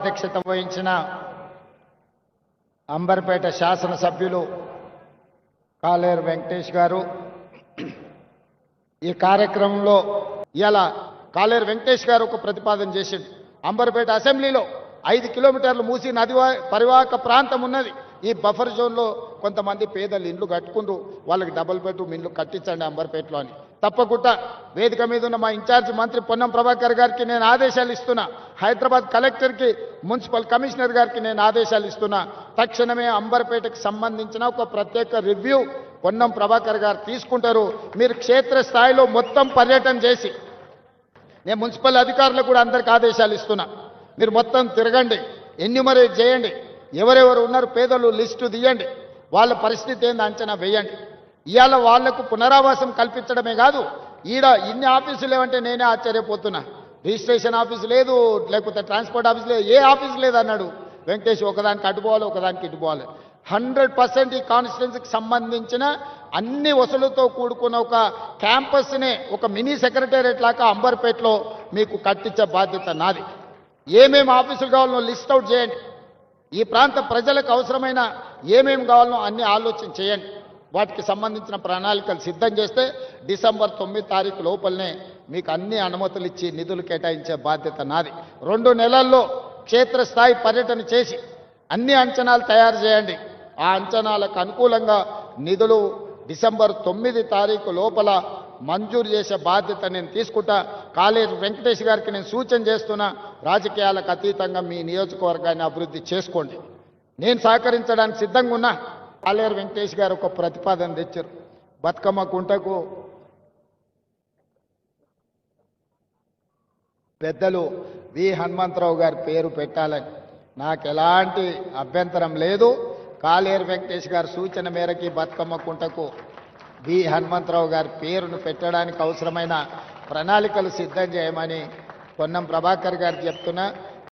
అధ్యక్షత వహించిన అంబర్పేట శాసనసభ్యులు కాలేరు వెంకటేష్ గారు, ఈ కార్యక్రమంలో ఇలా కాలేరు వెంకటేష్ గారు ఒక ప్రతిపాదన చేసిండు. అంబర్పేట అసెంబ్లీలో 5 కిలోమీటర్లు మూసి నది పరివాహక ప్రాంతం ఉన్నది. ఈ బఫర్ జోన్లో కొంతమంది పేదలు ఇండ్లు కట్టుకుంటూ వాళ్ళకి డబుల్ బెడ్రూమ్ ఇండ్లు కట్టించండి అంబర్పేటలో అని. తప్పకుండా వేదిక మీద ఉన్న మా ఇన్ఛార్జి మంత్రి పొన్నం ప్రభాకర్ గారికి నేను ఆదేశాలు ఇస్తున్నా. హైదరాబాద్ కలెక్టర్కి, మున్సిపల్ కమిషనర్ గారికి నేను ఆదేశాలు ఇస్తున్నా. తక్షణమే అంబర్పేటకు సంబంధించిన ఒక ప్రత్యేక రివ్యూ పొన్నం ప్రభాకర్ గారు తీసుకుంటారు. మీరు క్షేత్రస్థాయిలో మొత్తం పర్యటన చేసి, నేను మున్సిపల్ అధికారులకు కూడా అందరికి ఆదేశాలు ఇస్తున్నా, మీరు మొత్తం తిరగండి, ఎన్యూమరేట్ చేయండి, ఎవరెవరు ఉన్నారు పేదలు లిస్టు తీయండి, వాళ్ళ పరిస్థితి ఏంది అంచనా వేయండి. ఇవాళ వాళ్లకు పునరావాసం కల్పించడమే కాదు, ఈడ ఇన్ని ఆఫీసులు ఏమంటే నేనే ఆశ్చర్యపోతున్నా. రిజిస్ట్రేషన్ ఆఫీసు లేదు, లేకపోతే ట్రాన్స్పోర్ట్ ఆఫీసు లేదు, ఏ ఆఫీసు లేదు అన్నాడు వెంకటేష్. ఒకదానికి అటుపోవాలి, ఒకదానికి ఇటుపోవాలి. 100% ఈ కాన్స్టిట్యున్సీకి సంబంధించిన అన్ని వసూలుతో కూడుకున్న ఒక క్యాంపస్నే ఒక మినీ సెక్రటేరియట్ లాగా అంబర్పేటలో మీకు కట్టించే బాధ్యత నాది. ఏమేమి ఆఫీసులు కావాలనో లిస్ట్ అవుట్ చేయండి. ఈ ప్రాంత ప్రజలకు అవసరమైన ఏమేమి కావాలనో అన్ని ఆలోచన చేయండి. వాటికి సంబంధించిన ప్రణాళికలు సిద్ధం చేస్తే డిసెంబర్ 9 తారీఖు లోపలనే మీకు అన్ని అనుమతులు ఇచ్చి నిధులు కేటాయించే బాధ్యత నాది. 2 నెలల్లో క్షేత్రస్థాయి పర్యటన చేసి అన్ని అంచనాలు తయారు చేయండి. ఆ అంచనాలకు అనుకూలంగా నిధులు డిసెంబర్ 9 తారీఖు లోపల మంజూరు చేసే బాధ్యత నేను తీసుకుంటా. కాలేరు వెంకటేష్ గారికి నేను సూచన చేస్తున్నా, రాజకీయాలకు అతీతంగా మీ నియోజకవర్గాన్ని అభివృద్ధి చేసుకోండి. నేను సహకరించడానికి సిద్ధంగా ఉన్నా. కాలేరు వెంకటేష్ గారు ఒక ప్రతిపాదన తెచ్చారు. బతుకమ్మ కుంటకు పెద్దలు వి హనుమంతరావు గారి పేరు పెట్టాలని నాకు ఎలాంటి అభ్యంతరం లేదు. కాలేరు వెంకటేష్ గారి సూచన మేరకి బతుకమ్మ కుంటకు వి హనుమంతరావు గారి పేరును పెట్టడానికి అవసరమైన ప్రణాళికలు సిద్ధం చేయమని పొన్నం ప్రభాకర్ గారు చెప్తున్నా.